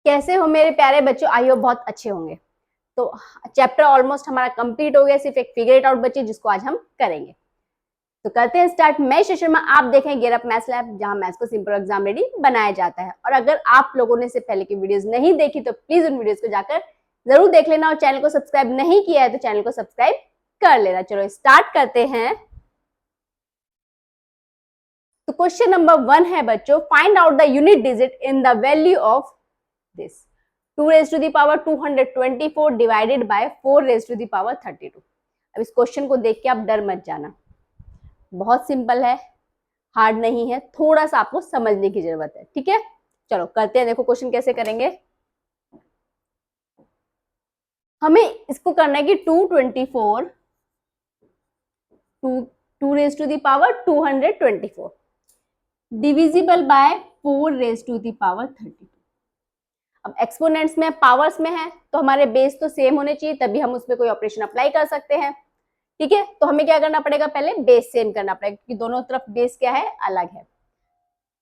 कैसे हो मेरे प्यारे बच्चों, आई होप बहुत अच्छे होंगे। तो चैप्टर ऑलमोस्ट हमारा कंप्लीट हो गया, सिर्फ एक फिगर इट आउट बची जिसको आज हम करेंगे। तो करते हैं स्टार्ट। मैं शर्मा, आप देखें गेयर अप मैथ्स लैब, जहां मैथ्स को सिंपल एग्जाम रेडी बनाया जाता है। और अगर आप लोगों ने इससे पहले की वीडियोस नहीं देखी तो प्लीज उन वीडियोस को जाकर जरूर देख लेना, और चैनल को सब्सक्राइब नहीं किया है तो चैनल को सब्सक्राइब कर लेना। चलो स्टार्ट करते हैं। तो क्वेश्चन नंबर 1 है बच्चों, find out the unit digit in the value of this 2 raised to the power 224 divided by 4 raised to the power 32। अब इस क्वेश्चन को देख के आप डर मत जाना, बहुत सिंपल है, हार्ड नहीं है, थोड़ा सा आपको समझने की जरूरत है। ठीक है, चलो करते हैं। देखो क्वेश्चन कैसे करेंगे। हमें इसको करना है कि 224 2 raised to the power 224 divisible by 4 raised to the power 32। अब एक्सपोनेंट्स में, पावर्स में है, तो हमारे बेस तो सेम होने चाहिए, तभी हम उसमें कोई ऑपरेशन अप्लाई कर सकते हैं। ठीक है, तो हमें क्या करना पड़ेगा, पहले बेस सेम करना पड़ेगा, क्योंकि दोनों तरफ बेस क्या है, अलग है।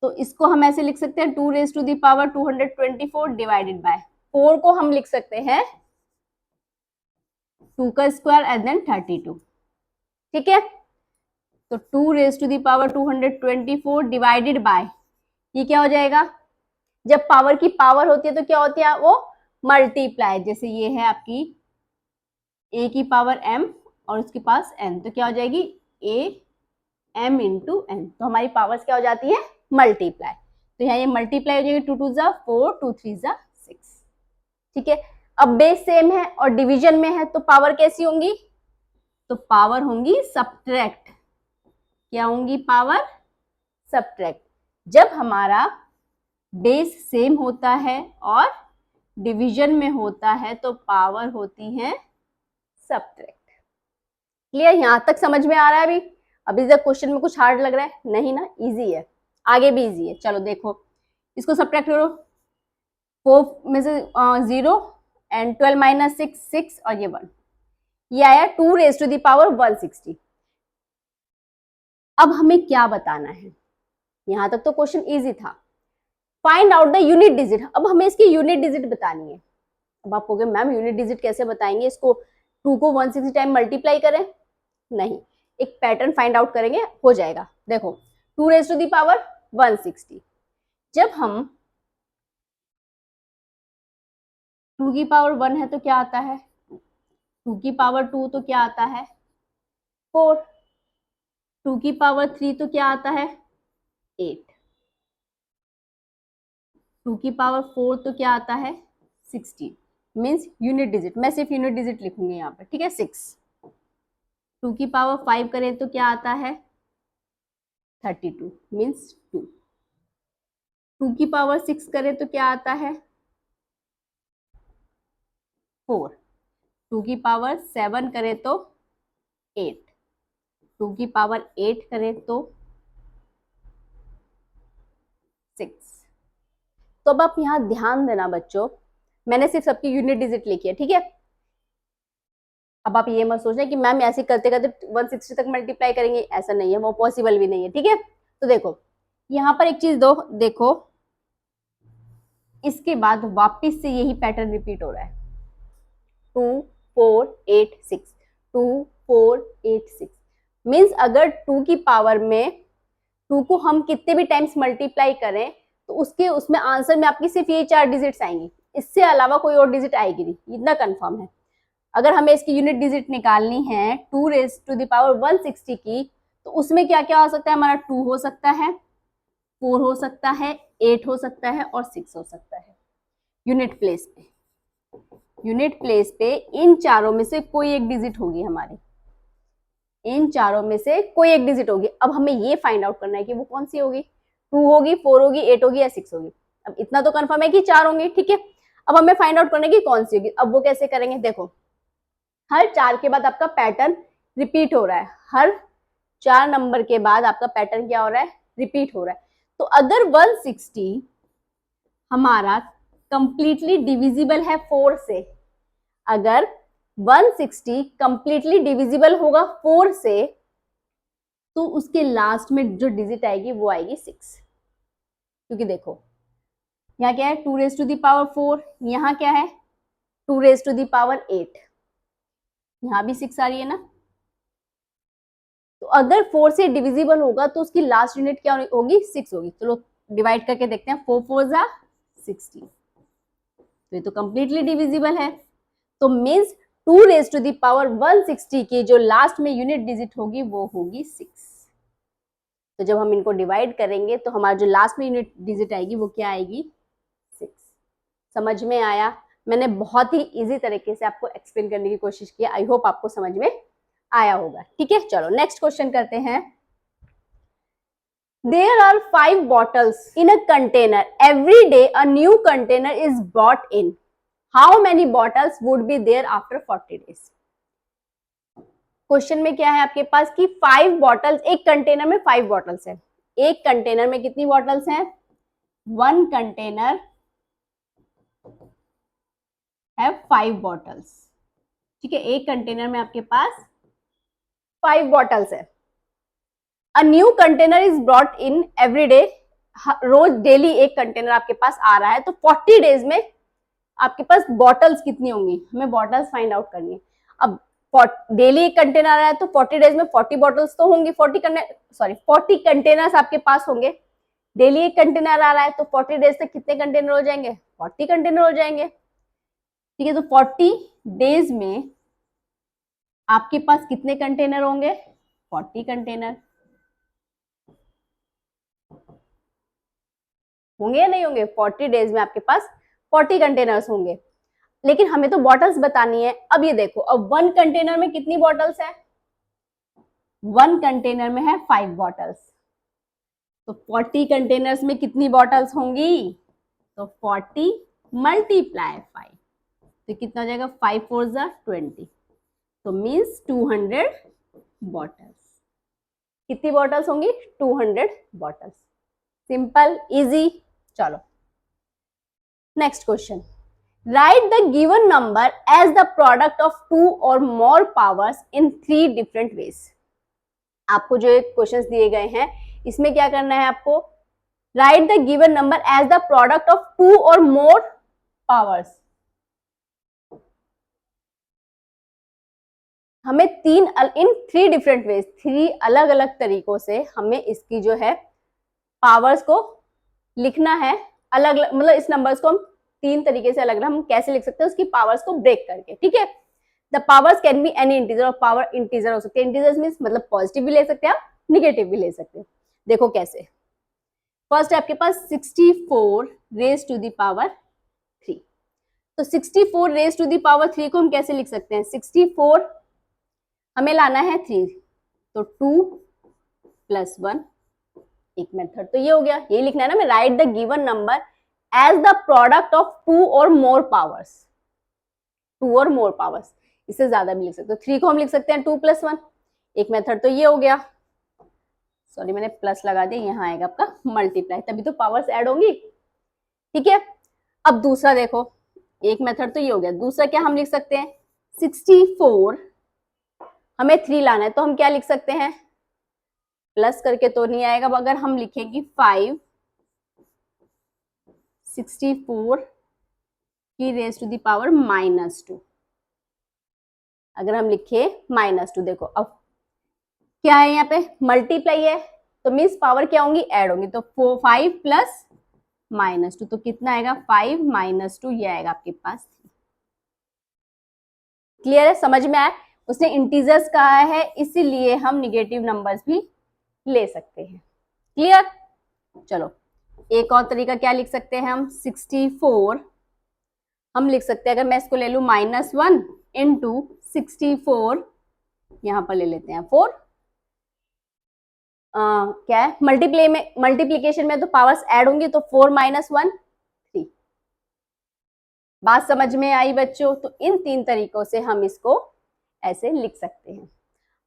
तो इसको हम ऐसे लिख सकते हैं 2 raised to the power 224 divided by 4 को हम लिख सकते हैं 2 का स्क्वायर एंड देन 32। ठीक है, तो 2 raised to the power 224 divided by, ये क्या हो जाएगा, जब पावर की पावर होती है तो क्या होती है, वो मल्टीप्लाई। जैसे ये है आपकी a की पावर m और उसके पास n, तो क्या हो जाएगी a m इंटू n। तो हमारी पावर्स क्या हो जाती है, मल्टीप्लाई। तो यहाँ ये मल्टीप्लाई हो जाएगी, 2 2 जा 4, 2 3 जा 6। ठीक है, अब बेस सेम है और डिवीजन में है, तो पावर कैसी होंगी, तो पावर होंगी सब्ट्रैक्ट। क्या होंगी, पावर सब्ट्रैक्ट। जब हमारा बेस सेम होता है और डिवीजन में होता है तो पावर होती है सब्ट्रैक्ट। क्लियर, यहां तक समझ में आ रहा है। अभी तक क्वेश्चन में कुछ हार्ड लग रहा है नहीं ना, इजी है, आगे भी इजी है। चलो देखो, इसको सब्ट्रैक्ट करो, 4 में से 0 एंड 12 माइनस 6 6 और ये 1, ये आया 2 raised to the power 160। अब हमें क्या बताना है, यहां तक तो क्वेश्चन इजी था। Find out the unit digit, अब हमें इसकी यूनिट डिजिट बतानी है। अब आप कहोगे मैम यूनिट डिजिट कैसे बताएंगे, इसको 2 को 160 टाइम मल्टीप्लाई करें, नहीं, एक पैटर्न फाइंड आउट करेंगे, हो जाएगा। देखो 2 raised to the power 160, जब हम 2 की पावर 1 है तो क्या आता है 2 की पावर 2, तो क्या आता है 4, 2 की पावर 3 तो क्या आता है 8, 2 की पावर 4 तो क्या आता है 16। मीन्स यूनिट डिजिट, मैं सिर्फ यूनिट डिजिट लिखूंगी यहाँ पर। ठीक है, 6। 2 की पावर 5 करें तो क्या आता है 32, मीन्स 2। 2 की पावर 6 करें तो क्या आता है 4। 2 की पावर 7 करें तो 8। 2 की पावर 8 करें तो 6। तो अब आप यहाँ ध्यान देना बच्चों, मैंने सिर्फ सबकी यूनिट डिजिट लिखी है। ठीक है, अब आप ये मत सोचना कि मैम ऐसे करते करते 160 तक मल्टीप्लाई करेंगे, ऐसा नहीं है, वो पॉसिबल भी नहीं है। ठीक है, तो देखो यहाँ पर एक चीज दो, देखो इसके बाद वापस से यही पैटर्न रिपीट हो रहा है, 2 4 8 6 2 4 8 6। मीन्स अगर 2 की पावर में 2 को हम कितने भी टाइम्स मल्टीप्लाई करें तो उसके उसमें आंसर में आपकी सिर्फ ये 4 डिजिट्स आएंगी, इससे अलावा कोई और डिजिट आएगी नहीं, इतना कंफर्म है। अगर हमें इसकी यूनिट डिजिट निकालनी है 2 raised to the power 160 की, तो उसमें क्या क्या हो सकता है, हमारा 2 हो सकता है, 4 हो सकता है, 8 हो सकता है और 6 हो सकता है। यूनिट प्लेस पे, यूनिट प्लेस पे इन चारों में से कोई एक डिजिट होगी हमारी, इन चारों में से कोई एक डिजिट होगी। अब हमें ये फाइंड आउट करना है कि वो कौन सी होगी, 2 होगी, 4 होगी, 8 होगी या 6 होगी। अब इतना तो कंफर्म है कि 4 होंगी। ठीक है, अब हमें फाइंड आउट करना है कि कौन सी होगी। अब वो कैसे करेंगे, देखो हर 4 के बाद आपका पैटर्न रिपीट हो रहा है, हर 4 नंबर के बाद आपका पैटर्न क्या हो रहा है, रिपीट हो रहा है। तो अगर 160 हमारा कंप्लीटली डिविजिबल है 4 से, अगर 160 कंप्लीटली डिविजिबल होगा 4 से, तो उसके लास्ट में जो डिजिट आएगी वो आएगी 6। क्योंकि देखो यहाँ क्या है 2 रेज टू दी पावर 4, यहाँ क्या है 2 रेज टू दी पावर 8, यहाँ भी 6 आ रही है ना। तो अगर 4 से डिविजिबल होगा तो उसकी लास्ट यूनिट क्या होगी 6 होगी। चलो डिवाइड करके देखते हैं, 4 4 जा 16, तो ये तो कंप्लीटली डिविजिबल है। तो means 2 raise to the power 160 की जो लास्ट में यूनिट डिजिट होगी वो होगी 6। तो जब हम इनको डिवाइड करेंगे तो हमारा जो लास्ट में यूनिट डिजिट आएगी वो क्या आएगी 6। समझ में आया? मैंने बहुत ही इजी तरीके से आपको एक्सप्लेन करने की कोशिश की। आई होप आपको समझ में आया होगा। ठीक है, चलो नेक्स्ट क्वेश्चन करते हैं। There are 5 bottles in a container. Every day a new container is brought in. How many bottles would be there after 40 days? Question में क्या है आपके पास कि 5 बॉटल्स, एक कंटेनर में 5 बॉटल्स है। एक कंटेनर में कितनी बॉटल्स हैं? 1 कंटेनर है 5 बॉटल्स। ठीक है, एक कंटेनर में आपके पास 5 बॉटल्स है। A new container is brought in every day, रोज डेली एक कंटेनर आपके पास आ रहा है। तो 40 डेज में आपके पास बॉटल्स कितनी होंगी, हमें बॉटल्स फाइंड आउट करनी है। अब डेली एक कंटेनर आ रहा है तो 40 डेज में 40 बॉटल्स तो होंगी, 40 कंटेनर्स आपके पास होंगे। डेली एक कंटेनर आ रहा है तो 40 डेज तक कितने कंटेनर हो जाएंगे? 40 कंटेनर हो जाएंगे। ठीक है, तो 40 डेज में आपके पास कितने कंटेनर होंगे? 40 कंटेनर होंगे या नहीं होंगे? 40 डेज में आपके पास 40 कंटेनर्स होंगे। लेकिन हमें तो बॉटल्स बतानी है। अब ये देखो, अब 1 कंटेनर में कितनी बॉटल्स है? 1 कंटेनर में है 5 बॉटल्स, तो 40 कंटेनर्स में कितनी बॉटल्स होंगी? तो 40 मल्टीप्लाई 5, तो कितना हो जाएगा? 5 4 जा 20, तो मीन्स 200 बॉटल्स। कितनी बॉटल्स होंगी? 200 बॉटल्स। Simple, easy. चलो next question. Write the given number as the product of 2 और more powers in 3 different ways. आपको जो क्वेश्चंस दिए गए हैं इसमें क्या करना है आपको? Write the given number as the product of 2 और मोर पावर्स। हमें इन 3 डिफरेंट वेज, 3 अलग अलग तरीकों से हमें इसकी जो है पावर्स को लिखना है। अलग अलग मतलब इस नंबर्स को हम 3 तरीके से अलग अलग हम कैसे लिख सकते हैं उसकी पावर्स को ब्रेक करके। ठीक है, the powers can be any integer, और पावर इंटीजर हो सकते हैं। इंटीजर्स मींस मतलब पॉजिटिव भी ले सकते हैं आप, निगेटिव भी ले सकते हैं। देखो कैसे। फर्स्ट है आपके पास 64 रेज टू द पावर 3। तो 64 रेज टू द पावर 3 को हम कैसे लिख सकते हैं? 64 हमें लाना है 3, तो 2 + 1, एक मेथड तो ये हो गया। ये लिखना है ना, मैं write the given number as the product of 2 और मोर पावर्स। 2 और मोर पावर्स, इससे ज्यादा भी लिख सकते हो। 3 को हम लिख सकते हैं 2 + 1, एक मेथड तो ये हो गया। सॉरी मैंने प्लस लगा दिया, यहाँ आएगा आपका मल्टीप्लाई, तभी तो पावर्स ऐड होंगी। ठीक है, अब दूसरा देखो, एक मेथड तो ये हो गया। दूसरा क्या हम लिख सकते हैं? 64 हमें 3 लाना है, तो हम क्या लिख सकते हैं? प्लस करके तो नहीं आएगा, अगर हम लिखेंगे 5 64 की रेज टू द पावर -2, अगर हम लिखे -2, देखो अब क्या है यहाँ पे मल्टीप्लाई है, तो मीन्स पावर क्या होंगी? ऐड होंगी। तो 5 + -2, तो कितना आएगा? 5 - 2, ये आएगा आपके पास। क्लियर है? समझ में आया? उसने इंटीजर्स कहा है इसीलिए हम निगेटिव नंबर्स भी ले सकते हैं। क्लियर? चलो एक और तरीका क्या लिख सकते हैं हम? 64 हम लिख सकते हैं, अगर मैं इसको ले लू -1 × 64, यहां पर ले लेते हैं 4, क्या है मल्टीप्लीकेशन में तो पावर्स ऐड होंगी, तो 4 - 1 3। बात समझ में आई बच्चों? तो इन 3 तरीकों से हम इसको ऐसे लिख सकते हैं।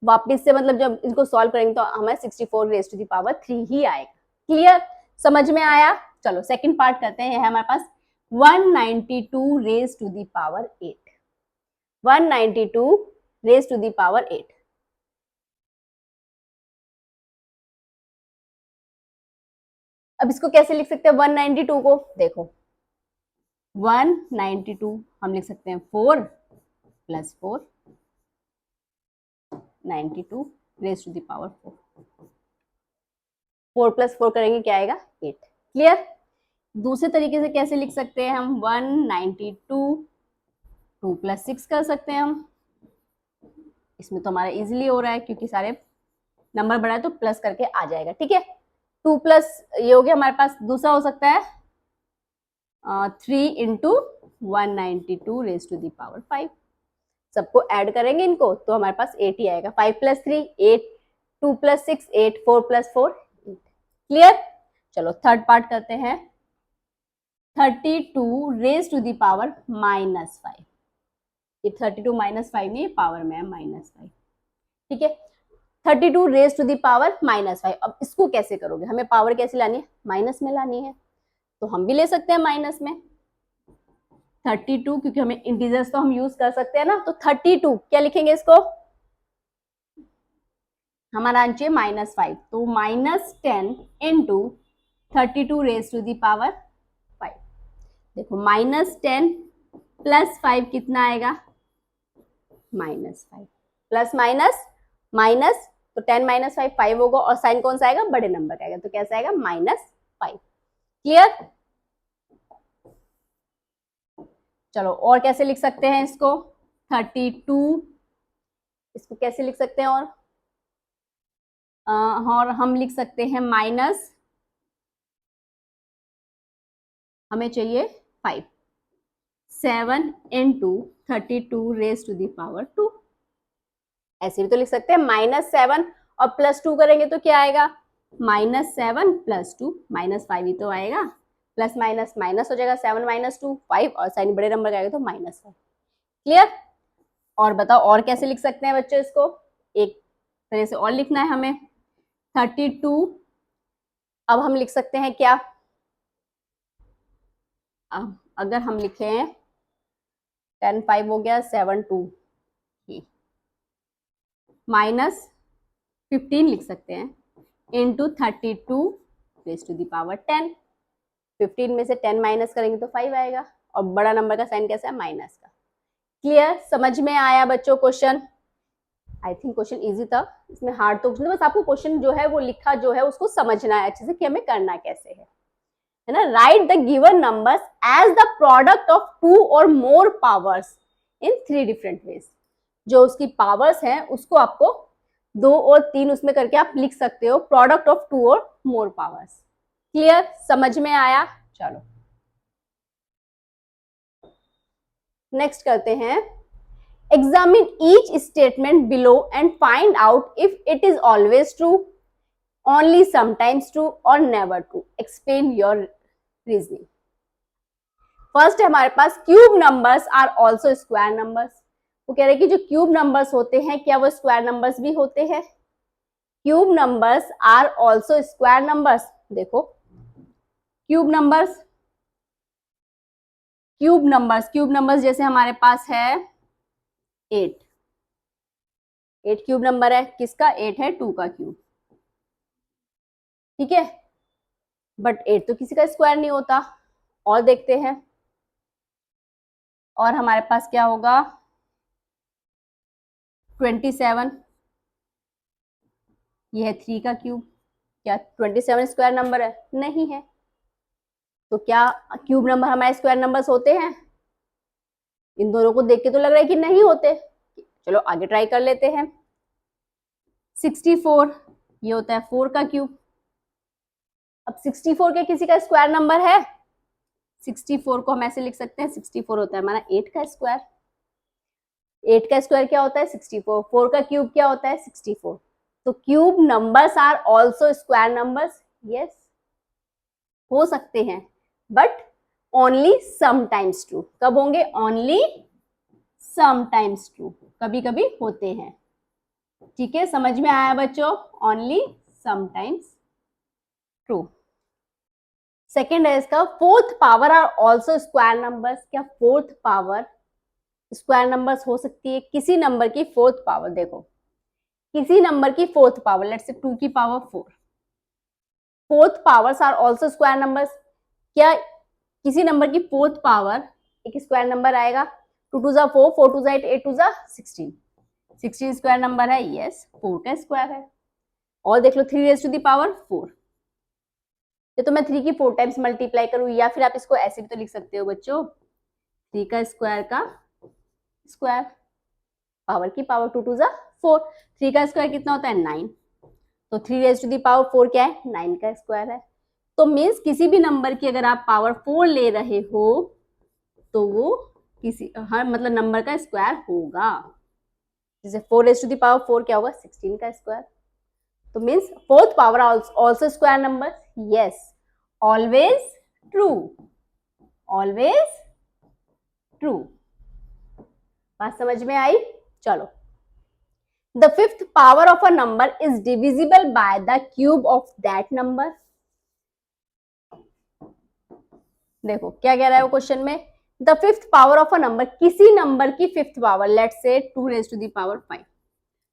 वापिस से मतलब जब इसको सॉल्व करेंगे तो हमें 64 रेज टू द पावर 3 ही आएगा। क्लियर? समझ में आया? चलो सेकंड पार्ट करते हैं। है हमारे पास 192 raise to the power 8। 192 raise to the power 8। अब इसको कैसे लिख सकते हैं 192 को? देखो 192 हम लिख सकते हैं 4 plus 4, 92 raise to the power 4। 4 plus 4 करेंगे क्या आएगा 8। क्लियर। दूसरे तरीके से कैसे लिख सकते हैं हम 192 2 प्लस 6 कर सकते हैं हम। इसमें तो हमारा इजीली हो रहा है क्योंकि सारे नंबर बड़ा है तो प्लस करके आ जाएगा। ठीक है, 2 प्लस ये हो गया हमारे पास। दूसरा हो सकता है 3 into 192 raise to the power 5। सबको ऐड करेंगे इनको तो हमारे पास 8 ही आएगा। 5 प्लस 3 8, 2 प्लस 6 8, 4 प्लस 4 8। क्लियर। चलो थर्ड पार्ट करते हैं। 32 रेज टू द पावर -5। ये 32 -5 नहीं, पावर में है -5। ठीक है, 32 रेज टू द पावर -5। अब इसको कैसे करोगे, हमें पावर कैसे लानी है, माइनस में लानी है, तो हम भी ले सकते हैं माइनस में 32, क्योंकि हमें इंटीजर्स तो हम यूज कर सकते हैं ना। तो 32 क्या लिखेंगे इसको, हमारा आंसर -5, तो -10 into 32 raise to the power 5। देखो -10 प्लस 5 कितना आएगा, -5 प्लस माइनस माइनस, तो 10 - 5 5 होगा और साइन कौन सा आएगा, बड़े नंबर का आएगा, तो कैसा आएगा -5। क्लियर। चलो और कैसे लिख सकते हैं इसको, 32 इसको कैसे लिख सकते हैं, और हम लिख सकते हैं माइनस, हमें चाहिए 5, 7 into 32 raise to the power 2। ऐसे भी तो लिख सकते हैं -7 और +2 करेंगे तो क्या आएगा, -7 + 2 -5 ही तो आएगा, प्लस माइनस माइनस हो जाएगा, 7 - 2 5 और साइन बड़े नंबर का आएगा तो -5। क्लियर। और बताओ और कैसे लिख सकते हैं बच्चों, इसको एक तरह से और लिखना है हमें। 32 अब हम लिख सकते हैं क्या, अब अगर हम लिखें 10 5 हो गया, 7 2 -15 लिख सकते हैं into 32 raise to the power 10। 15 में से 10 माइनस करेंगे तो 5 आएगा और बड़ा नंबर का साइन कैसा है, माइनस का। क्लियर, समझ में आया बच्चों question. I think question easy था, इसमें हार्ड तो कुछ नहीं, बस आपको क्वेश्चन जो है वो लिखा जो है उसको समझना है अच्छे से कि हमें करना कैसे है ना। Write the given numbers as the product of 2 और more powers in 3 different ways. जो उसकी पावर्स हैं उसको आपको 2 और 3 उसमें करके आप लिख सकते हो, प्रोडक्ट ऑफ 2 और मोर पावर्स। क्लियर, समझ में आया। चलो नेक्स्ट करते हैं। Examine each statement below and find out if it is always true, only sometimes true और never true. Explain your reasoning. First है हमारे पास cube numbers are also square numbers. वो कह रहे हैं कि जो क्यूब नंबर्स होते हैं क्या वो स्क्वायर नंबर्स भी होते हैं। Cube numbers are also square numbers. देखो क्यूब नंबर्स, क्यूब नंबर्स जैसे हमारे पास है 8 क्यूब नंबर है, किसका 8 है, 2 का क्यूब। ठीक है, बट 8 तो किसी का स्क्वायर नहीं होता। और देखते हैं, और हमारे पास क्या होगा 27, ये है 3 का क्यूब। क्या 27 स्क्वायर नंबर है, नहीं है। तो क्या क्यूब नंबर हमारे स्क्वायर नंबर्स होते हैं, इन दोनों को देख के तो लग रहा है कि नहीं होते। चलो आगे ट्राई कर लेते हैं। 64 ये होता है 4 का क्यूब। अब 64 क्या किसी का स्क्वायर नंबर है, 64 को हम ऐसे लिख सकते हैं, 64 होता है हमारा 8 का स्क्वायर। 8 का स्क्वायर क्या होता है 64, 4 का क्यूब क्या होता है 64। तो cube numbers are also square numbers, yes हो सकते हैं, बट ओनली समटाइम्स ट्रू। कब होंगे, ओनली समटाइम्स ट्रू, कभी कभी होते हैं। ठीक है, समझ में आया बच्चों, ओनली समटाइम्स ट्रू। सेकेंड है इसका fourth power are also square numbers. क्या फोर्थ पावर स्क्वायर नंबर्स हो सकती है, किसी नंबर की फोर्थ पावर। देखो किसी नंबर की फोर्थ पावर, लेट्स से 2 की power 4, fourth powers are also square numbers. क्या किसी नंबर की फोर्थ पावर एक स्क्वायर नंबर आएगा। 2 2 जा 4, 4 2 जा 8, 8 2 जा 16, 16 स्क्वायर नंबर है, यस 4 का स्क्वायर है। और देख लो 3 रेज टू दी पावर 4, ये तो मैं 3 की 4 टाइम्स मल्टीप्लाई करूँ, या फिर आप इसको ऐसे भी तो लिख सकते हो बच्चों, 3 का स्क्वायर, पावर की पावर 2 2 जा 4, 3 का स्क्वायर कितना होता है 9, तो 3 रेज टू दी पावर 4 क्या है 9 का स्क्वायर है। तो मीन्स किसी भी नंबर की अगर आप पावर 4 ले रहे हो तो वो किसी हर मतलब नंबर का स्क्वायर होगा। जैसे 4 रेज टू दी पावर 4 क्या होगा 16 का स्क्वायर। तो means fourth power also square number, yes always true, always true. बात समझ में आई? चलो, the fifth power of a number is divisible by the cube of that number. देखो क्या कह रहा है वो क्वेश्चन में, the fifth power of a number, किसी नंबर की fifth power, let's say 2 raise to the power 5,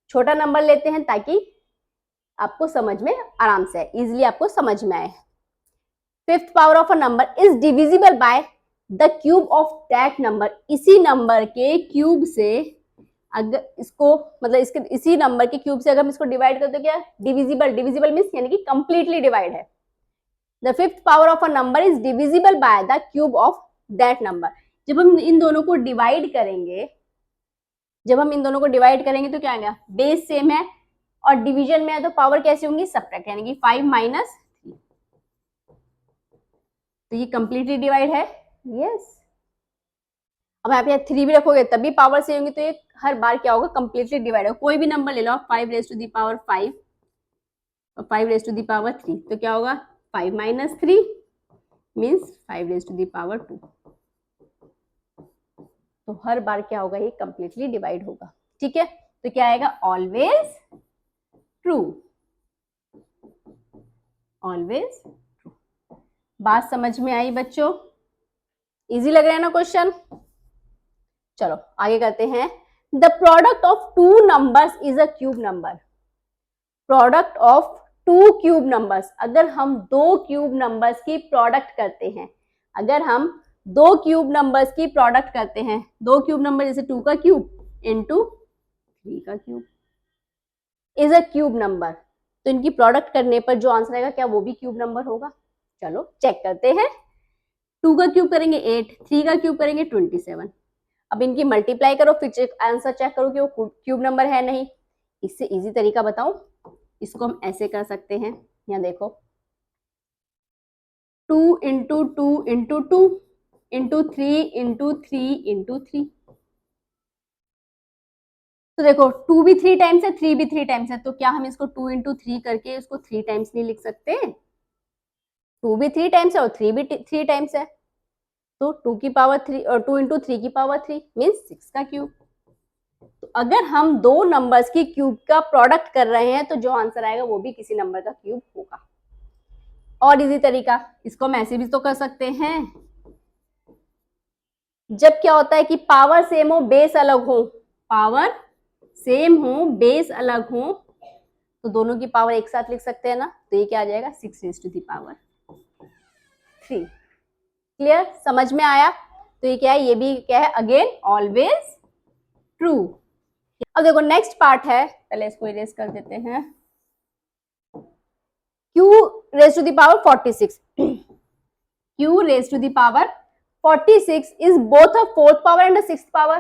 छोटा नंबर लेते हैं ताकि आपको समझ में आराम से इजिली आपको समझ में आए। Fifth power of a number is divisible by the cube of that number, इसी नंबर के क्यूब से अगर इसको मतलब इसके इसी नंबर के क्यूब से अगर हम इसको डिवाइड करते तो क्या डिविजिबल, डिविजिबल मीन्स यानी कि कंप्लीटली डिवाइड है। The fifth power of a number is divisible by the cube of that number. जब हम इन दोनों को डिवाइड करेंगे, तो क्या आएगा, बेस सेम है और डिवीजन में है तो पावर कैसी होंगी सब्ट्रैक्ट, यानी कि 5 माइनस 3, तो ये कंप्लीटली डिवाइड है, यस। अब आप यहाँ 3 भी रखोगे तब भी पावर से होंगी, तो ये हर बार क्या होगा कंप्लीटली डिवाइड होगा। कोई भी नंबर ले लो, 5 रेज टू दी पावर 5 और 5 रेज टू दी पावर 3, तो क्या होगा 5 minus 3 means 5 raise to the power 2, तो हर बार क्या होगा ये कंप्लीटली डिवाइड होगा, ठीक है। तो क्या आएगा ऑलवेज ट्रू, ऑलवेज ट्रू। बात समझ में आई बच्चों? इजी लग रहा है ना क्वेश्चन? चलो आगे करते हैं। The product of 2 numbers is a cube number, product of 2 cube numbers, अगर हम 2 क्यूब नंबर्स की प्रोडक्ट करते हैं, अगर हम 2 क्यूब नंबर्स की प्रोडक्ट करते हैं, 2 क्यूब नंबर जैसे 2 का क्यूब इंटू 3 का cube is a cube number, तो इनकी प्रोडक्ट करने पर जो आंसर आएगा क्या वो भी क्यूब नंबर होगा? चलो चेक करते हैं। 2 का क्यूब करेंगे 8, 3 का क्यूब करेंगे 27, अब इनकी मल्टीप्लाई करो फिर आंसर चेक करो कि वो क्यूब नंबर है नहीं। इससे इजी तरीका बताऊं, इसको हम ऐसे कर सकते हैं, यहाँ देखो 2 into 2 into 2 into 3 into 3 into 3, तो देखो 2 भी 3 टाइम्स है, 3 भी 3 टाइम्स है, तो क्या हम इसको 2 इंटू 3 करके इसको 3 टाइम्स नहीं लिख सकते? 2 भी 3 टाइम्स है और 3 भी 3 टाइम्स है, तो 2 की पावर 3 और 2 इंटू 3 की पावर 3 मीन्स 6 का क्यूब। तो अगर हम 2 नंबर्स की क्यूब का प्रोडक्ट कर रहे हैं तो जो आंसर आएगा वो भी किसी नंबर का क्यूब होगा। और इजी तरीका, इसको हम ऐसे भी तो कर सकते हैं, जब क्या होता है कि पावर सेम हो बेस अलग हो, पावर सेम हो बेस अलग हो, तो दोनों की पावर एक साथ लिख सकते हैं ना, तो ये क्या आ जाएगा 6 raise to the power 3। Clear, समझ में आया? तो ये क्या है, ये भी क्या है अगेन ऑलवेज ट्रू। अब देखो नेक्स्ट पार्ट है, पहले इसको इरेज कर देते हैं। q raise to the power 46, q raise to the power 46 is both a fourth power and a sixth power.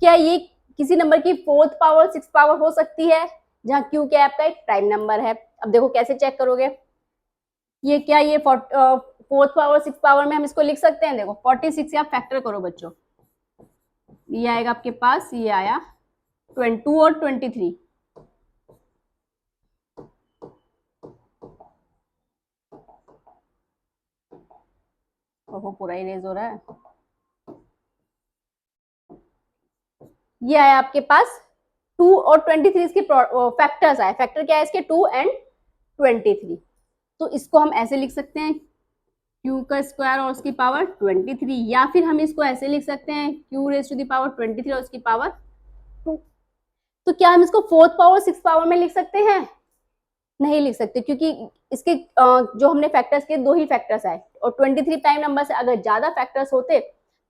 क्या ये किसी नंबर की फोर्थ पावर सिक्स्थ पावर हो सकती है, जहां q क्या है आपका एक प्राइम नंबर है। अब देखो कैसे चेक करोगे, ये क्या ये फोर्थ पावर सिक्स पावर में हम इसको लिख सकते हैं। देखो 46 से आप फैक्टर करो बच्चों, ये आएगा आपके पास, ये आया 22 और 23, पूरा इरेज हो रहा है। ये आया आपके पास 2 और 23 के फैक्टर्स आए, फैक्टर क्या है इसके 2 एंड 23, तो इसको हम ऐसे लिख सकते हैं q का स्क्वायर और उसकी पावर 23, या फिर हम इसको ऐसे लिख सकते हैं q raise to the power 23 और उसकी पावर 2। तो क्या हम इसको फोर्थ पावर सिक्स पावर में लिख सकते हैं? नहीं लिख सकते, क्योंकि इसके जो हमने फैक्टर्स किए 2 ही फैक्टर्स आए, और 23 प्राइम नंबर से अगर ज्यादा फैक्टर्स होते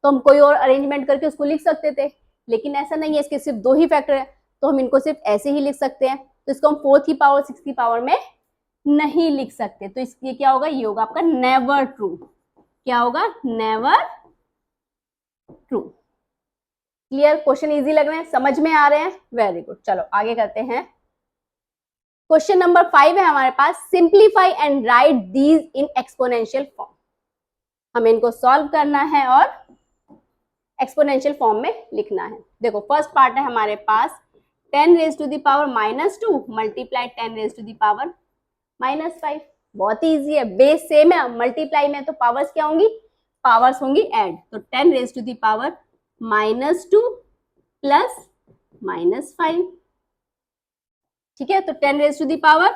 तो हम कोई और अरेंजमेंट करके उसको लिख सकते थे, लेकिन ऐसा नहीं है, इसके सिर्फ 2 ही फैक्टर है, तो हम इनको सिर्फ ऐसे ही लिख सकते हैं। तो इसको हम 4 की पावर 6 की पावर में नहीं लिख सकते, तो इसलिए क्या होगा, ये होगा आपका नेवर ट्रू। क्या होगा, never true. Clear, question easy लग रहे हैं, समझ में आ रहे हैं, वेरी गुड। चलो आगे करते हैं। क्वेश्चन नंबर 5 है हमारे पास, simplify and write these in exponential form. हमें इनको सॉल्व करना है और एक्सपोनेंशियल फॉर्म में लिखना है। देखो फर्स्ट पार्ट है हमारे पास 10 raise to the power -2 multiply 10 raise to the power -5। बहुत ही इजी है, बेस सेम है, मल्टीप्लाई में तो पावर्स क्या होंगी, पावर्स होंगी ऐड। तो 10 raise to the power -2 plus -5, ठीक है। तो 10 raise to the power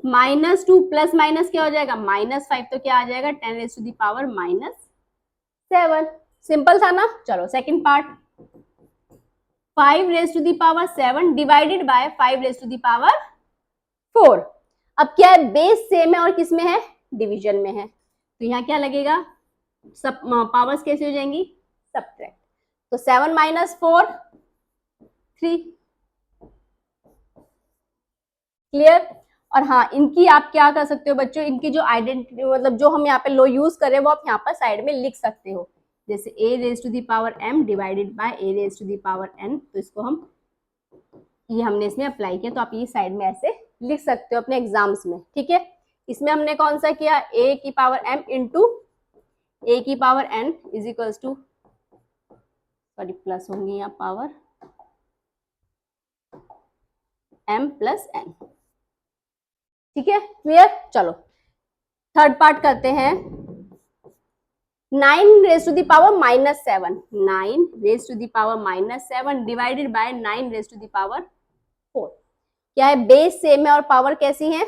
-2 plus minus क्या हो जाएगा, -5, तो क्या आ जाएगा 10 raise to the power -7। Simple था ना। चलो second part, 5 raise to the power 7 divided by 5 raise to the power 4। अब क्या है, बेस सेम है और किस में है, डिवीजन में है, तो यहाँ क्या लगेगा, सब पावर्स कैसे हो जाएंगी, सब्ट्रैक्ट। तो 7 - 4 3। क्लियर। और हाँ, इनकी आप क्या कर सकते हो बच्चों, इनकी जो आइडेंटिटी मतलब जो हम यहाँ पे लो यूज कर रहे हैं वो आप यहाँ पर साइड में लिख सकते हो, जैसे a raise to the power m divided by a raise to the power n। तो इसको हम, ये हमने इसमें अप्लाई किया, तो आप ये साइड में ऐसे लिख सकते हो अपने एग्जाम्स में, ठीक है। इसमें हमने कौन सा किया, a की पावर m इंटू a की power n is equals to, sorry plus होंगी यहाँ पावर m प्लस n, ठीक है। क्लियर। चलो थर्ड पार्ट करते हैं, 9 raise to the power -7, 9 raise to the power -7 divided by 9 raise to the power 4। क्या है, बेस सेम है और पावर कैसी है,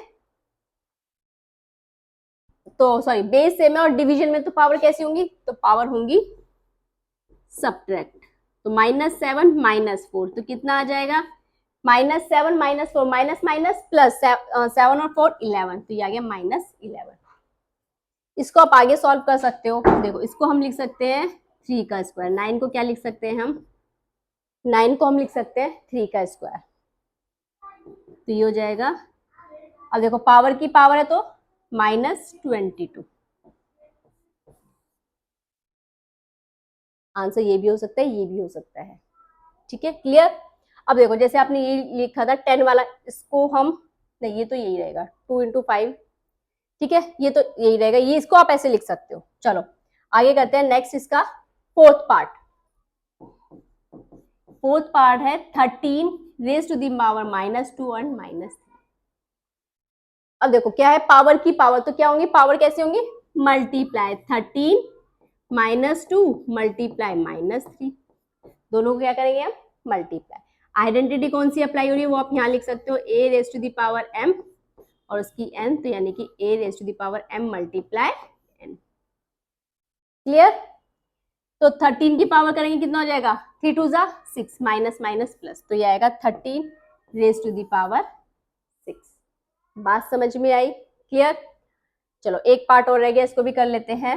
तो सॉरी बेस सेम है और डिवीजन में तो पावर कैसी होंगी, तो पावर होंगी सब्ट्रैक्ट। तो -7 -4 तो कितना आ जाएगा, -7 -4 माइनस माइनस प्लस 7 और 4 11, तो ये आ गया -11। इसको आप आगे सॉल्व कर सकते हो। देखो इसको हम लिख सकते हैं 3 का स्क्वायर, 9 को क्या लिख सकते हैं हम, 9 को हम लिख सकते हैं 3 का स्क्वायर, तो ये हो जाएगा। अब देखो पावर की पावर है तो -22। आंसर ये भी हो सकता है, ये भी हो सकता है, ठीक है। क्लियर। अब देखो जैसे आपने ये लिखा था 10 वाला, इसको हम, नहीं ये तो यही रहेगा 2 × 5, ठीक है, ये तो यही रहेगा, ये इसको आप ऐसे लिख सकते हो। चलो आगे करते हैं नेक्स्ट, इसका फोर्थ पार्ट। फोर्थ पार्ट है 13 रेज टू दी पावर -2 और -3। अब देखो क्या है, पावर की पावर तो क्या होंगी, पावर कैसे होंगी, मल्टीप्लाई 13 -2 मल्टीप्लाई -3, दोनों को क्या करेंगे हम, मल्टीप्लाई। आइडेंटिटी कौन सी अप्लाई हो रही है वो आप यहाँ लिख सकते हो, a raise to the power m और उसकी n, तो यानी कि a raise to the power m multiply n। Clear. तो 13 की पावर करेंगे कितना हो जाएगा, 3 2 जा 6 माइनस माइनस प्लस, तो ये आएगा 13 रेज टू दी पावर 6। बात समझ में आई। क्लियर। चलो एक पार्ट और रह गया, इसको भी कर लेते हैं।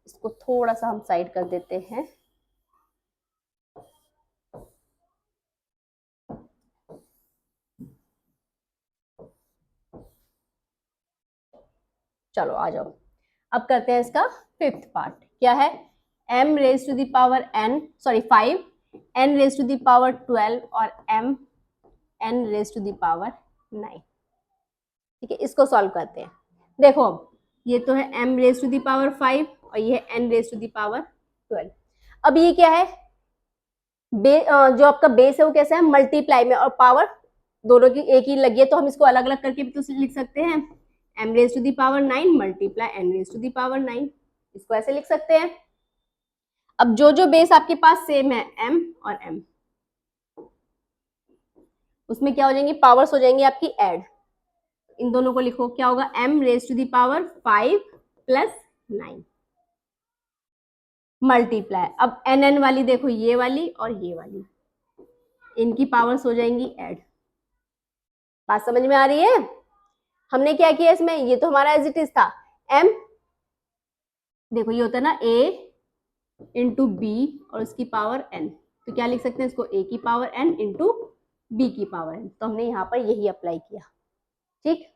इसको थोड़ा सा हम साइड कर देते हैं। चलो आ जाओ, अब करते हैं इसका फिफ्थ पार्ट। क्या है, m raise to the power n, sorry 5 n raise to the power 12 और m n raise to the power 9। ठीक है, इसको सॉल्व करते हैं। देखो अब ये तो है m raise to the power 5 और ये है n raise to the power 12। अब ये क्या है, जो आपका बेस है वो कैसा है, मल्टीप्लाई में, और पावर दोनों की एक ही लगी है, तो हम इसको अलग अलग करके भी तो लिख सकते हैं, m raise to the power 9 multiply n raise to the power 9, इसको ऐसे लिख सकते हैं। अब जो जो बेस आपके पास सेम है m और m, उसमें क्या हो जाएंगी, पावर्स हो जाएंगी आपकी ऐड। इन दोनों को लिखो, क्या होगा, m raise to the power 5 plus 9 multiply, अब nn वाली देखो, ये वाली और ये वाली, इनकी पावर्स हो जाएंगी ऐड। बात समझ में आ रही है? हमने क्या किया इसमें, ये तो हमारा एज इट इज था m, देखो ये होता है ना a इंटू बी और उसकी पावर n, तो क्या लिख सकते हैं इसको a की पावर n इंटू b की पावर n। तो हमने यहाँ पर यही अप्लाई किया, ठीक।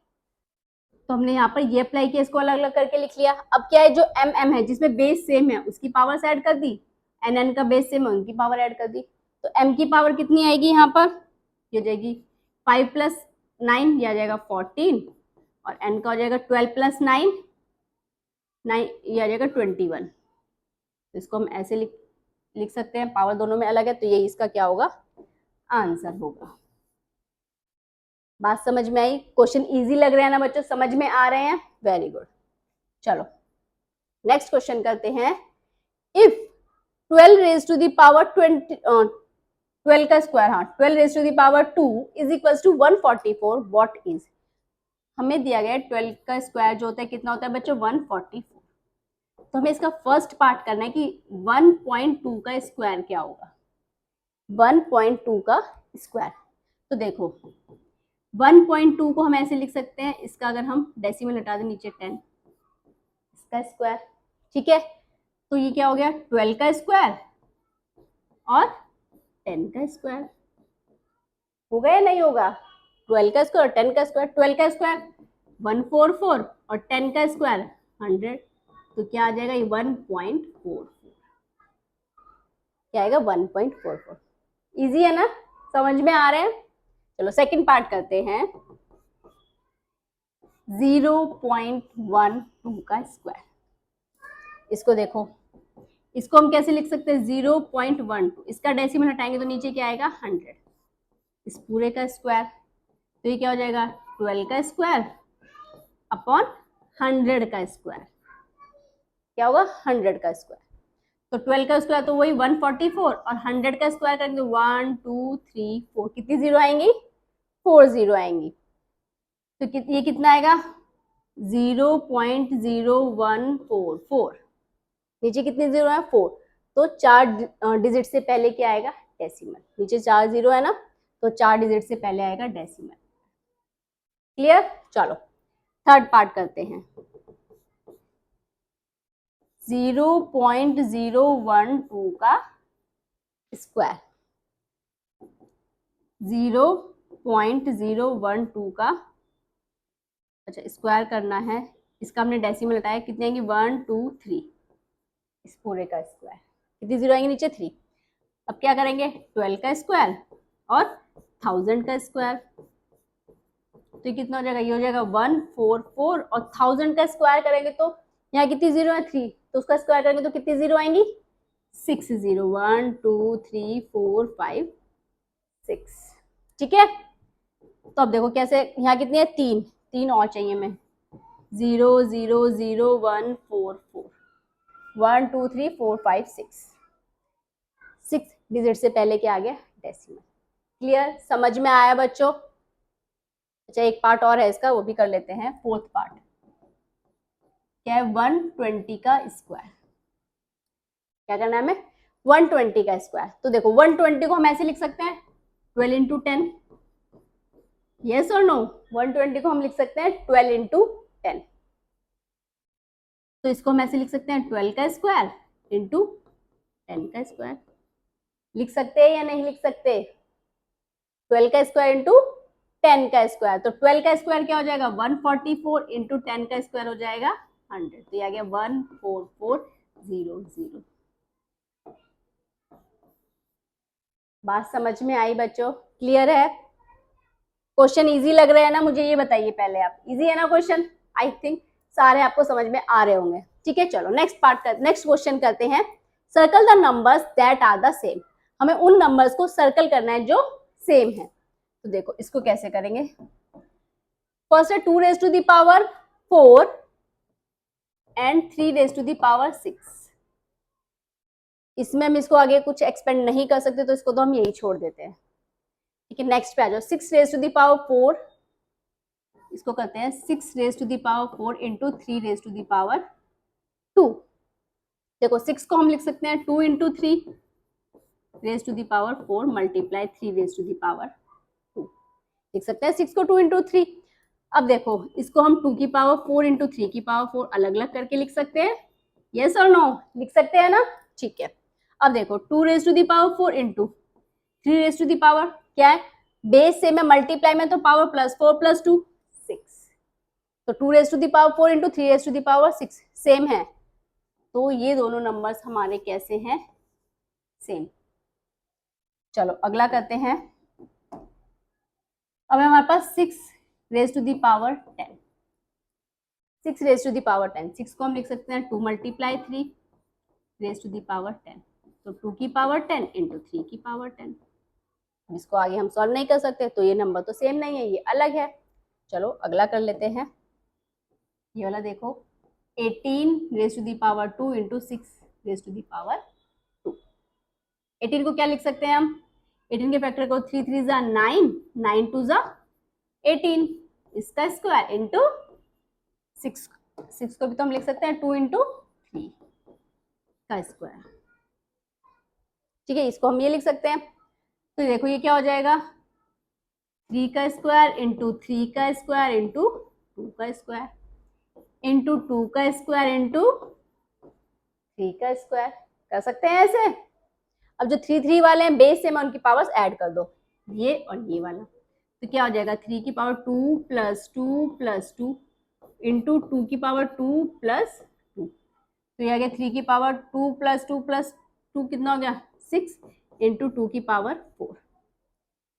तो हमने यहाँ पर ये अप्लाई किया, इसको अलग अलग करके लिख लिया। अब क्या है, जो एम एम है जिसमें बेस सेम है उसकी पावर्स ऐड कर दी, एन एन का बेस सेम है उनकी पावर ऐड कर दी। तो एम की पावर कितनी आएगी यहाँ पर, ये हो जाएगी 5 + 9, ये आ जाएगा 14, और एन का हो जाएगा 12 + 9, ये आ जाएगा 21। तो इसको हम ऐसे लिख सकते हैं, पावर दोनों में अलग है, तो ये इसका क्या होगा, आंसर होगा। बात समझ में आई? क्वेश्चन इजी लग रहे हैं ना बच्चों, समझ में आ रहे हैं? Very good. चलो नेक्स्ट क्वेश्चन करते हैं। If 12 raise to the power 12 का स्क्वायर, हाँ 12 raise to the power 2 is equal to 144, what is. हमें दिया गया है 12 का स्क्वायर जो होता है कितना होता है बच्चों, 144। तो हमें इसका फर्स्ट पार्ट करना है कि 1.2 का स्क्वायर क्या होगा, 1.2 का स्क्वायर। तो देखो 1.2 को हम ऐसे लिख सकते हैं, इसका अगर हम डेसिमल हटा दें नीचे 10, इसका स्क्वायर, ठीक है। तो ये क्या हो गया, 12 का स्क्वायर और 10 का स्क्वायर, होगा या नहीं होगा, 12 का स्क्वायर और 10 का स्क्वायर। 12 का स्क्वायर 144 और 10 का स्क्वायर 100, तो क्या आ जाएगा ये 1.44, क्या आएगा 1.44। इजी है ना, समझ में आ रहे हैं? चलो सेकंड पार्ट करते हैं। 0.12 का स्क्वायर, इसको देखो, इसको हम कैसे लिख सकते हैं, 0.12, इसका डेसिमल हटाएंगे तो नीचे क्या आएगा 100, इस पूरे का स्क्वायर, तो ये क्या हो जाएगा 12 का स्क्वायर अपॉन 100 का स्क्वायर, क्या होगा 100 का स्क्वायर। तो 12 का स्क्वायर तो वही 144 और 100 का स्क्वायर करेंगे 1 2 3 4, कितनी जीरो आएंगी, 4 जीरो आएंगी। तो ये कितना आएगा 0.0144, नीचे कितनी जीरो है 4, तो 4 डिजिट से पहले क्या आएगा डेसिमल, नीचे 4 जीरो है ना, तो 4 डिजिट से पहले आएगा डेसिमल। क्लियर? चलो थर्ड पार्ट करते हैं। 0.012 का स्क्वायर, 0.012 का, अच्छा स्क्वायर करना है, इसका हमने डेसिमल हटाया, कितने आएंगे 1 2 3, इस पूरे का स्क्वायर, कितनी जीरो आएंगे नीचे 3। अब क्या करेंगे 12 का स्क्वायर और 1000 का स्क्वायर, तो ये कितना हो जाएगा, ये हो जाएगा 144, और 1000 का स्क्वायर करेंगे तो यहाँ कितनी जीरो है 3, तो उसका स्क्वायर करेंगे तो कितनी जीरो आएंगी 6 जीरो, 1 2 3 4 5 6, ठीक है। तो अब देखो कैसे, यहाँ कितनी है 3 और चाहिए हमें, 0 0 0 1 4 4, 1 2 3 4 5 6 डिजिट से पहले क्या आ गया डेसिमल। क्लियर? समझ में आया बच्चों? अच्छा एक पार्ट और है इसका, वो भी कर लेते हैं, फोर्थ पार्ट क्या है, 120 का स्क्वायर। क्या करना है हमें, 120 का स्क्वायर। तो देखो 120 को हम ऐसे लिख सकते हैं 12 इंटू 10, यस और नो, 120 को हम लिख सकते हैं 12 इंटू 10, तो इसको हम ऐसे लिख सकते हैं 12 का स्क्वायर इंटू 10 का स्क्वायर। लिख सकते हैं या नहीं लिख सकते, 12 का स्क्वायर इंटू 10 का स्क्वायर। तो 12 का स्क्वायर क्या हो जाएगा 144 इंटू 10 का स्क्वायर हो जाएगा 100, तो ये आ गया 14400। बात समझ में आई बच्चों? क्लियर है? क्वेश्चन इजी लग रहे हैं ना, मुझे ये बताइए पहले आप, इजी है ना क्वेश्चन? आई थिंक सारे आपको समझ में आ रहे होंगे, ठीक है। चलो नेक्स्ट क्वेश्चन करते हैं। Circle the numbers that are the same, हमें उन नंबर्स को सर्कल करना है जो सेम है। तो देखो इसको कैसे करेंगे, फर्स्ट है 2 raise to the power 4 and 3 raise to the power 6। इसमें हम इसको आगे कुछ एक्सपेंड नहीं कर सकते, तो इसको तो हम यही छोड़ देते हैं, ठीक है। नेक्स्ट पे आ जाओ, 6 रेज टू द पावर 4, इसको करते हैं 6 raise to the power 4 into 3 raise to the power 2। देखो 6 को हम लिख सकते हैं 2 into 3 raise to the power 4 multiply 3 raise to the power 2, लिख सकते हैं 6 को 2 इंटू 3। अब देखो इसको हम 2 की पावर 4 इंटू 3 की पावर 4 अलग अलग करके लिख सकते हैं, यस और नो, लिख सकते हैं ना, ठीक है। अब देखो 2 raise to the power 4 into 3 raise to the power, क्या है, बेस सेम है, मल्टीप्लाई में तो पावर प्लस 4 प्लस 2 6, तो 2 raise to the power 4 into 3 raise to the power 6 same है, तो ये दोनों नंबर्स हमारे कैसे हैं, सेम। चलो अगला करते हैं। अब हमारे पास 6 raise to the power 10, 6 raise to the power 10, 6 को हम लिख सकते हैं 2 multiply 3 raise to the power 10, तो 2 की पावर 10 इंटू 3 की पावर 10। इसको आगे हम सॉल्व नहीं कर सकते, तो ये नंबर तो सेम नहीं है, ये अलग है। चलो अगला कर लेते हैं, ये वाला देखो 18 raise to the power 2 into 6 raise to the power 2। 18 को क्या लिख सकते हैं हम, 18 के फैक्टर को 3 3 जा 9, 9 2 जा 18, इसका स्क्वायर इंटू 6, 6 को भी तो हम लिख सकते हैं 2 इंटू 3 का स्क्वायर, ठीक है। इसको हम ये लिख सकते हैं, तो देखो ये क्या हो जाएगा, 3 का स्क्वायर इंटू 3 का स्क्वायर इंटू 2 का स्क्वायर इंटू 2 का स्क्वायर इंटू 3 का स्क्वायर, कर सकते हैं ऐसे। अब जो 3 3 वाले हैं बेस से मैं उनकी पावर्स ऐड कर दो, ये और ये वाला, तो क्या हो जाएगा 3 की पावर 2 प्लस 2 प्लस 2 इंटू 2 की पावर 2 प्लस 2, तो ये आ गया 3 की पावर 2 प्लस 2 प्लस 2 कितना हो गया 6 इंटू 2 की पावर 4।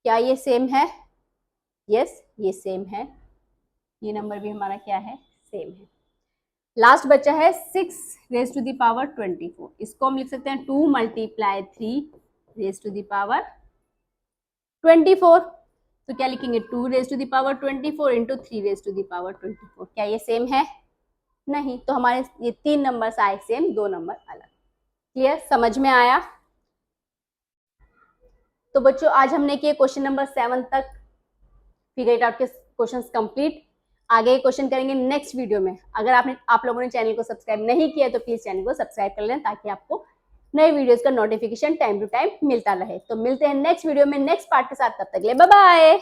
क्या ये सेम है, यस ये सेम है, ये नंबर भी हमारा क्या है, सेम है। लास्ट बचा है 6 रेज टू दी पावर 24, इसको हम लिख सकते हैं 2 multiply 3 raise to the power 24, तो क्या लिखेंगे 2 raise to the power 24 into 3 raise to the power 24। क्या ये सेम है, नहीं, तो हमारे ये 3 नंबर आए सेम, 2 नंबर अलग। क्लियर, समझ में आया। तो बच्चों आज हमने किए क्वेश्चन नंबर 7 तक फिगर इट आउट के क्वेश्चंस कंप्लीट। आगे क्वेश्चन करेंगे नेक्स्ट वीडियो में। अगर आप लोगों ने चैनल को सब्सक्राइब नहीं किया तो प्लीज चैनल को सब्सक्राइब कर लें, ताकि आपको नए वीडियोस का नोटिफिकेशन टाइम टू टाइम मिलता रहे। तो मिलते हैं नेक्स्ट वीडियो में नेक्स्ट पार्ट के साथ, तब तक के लिए बाय बाय।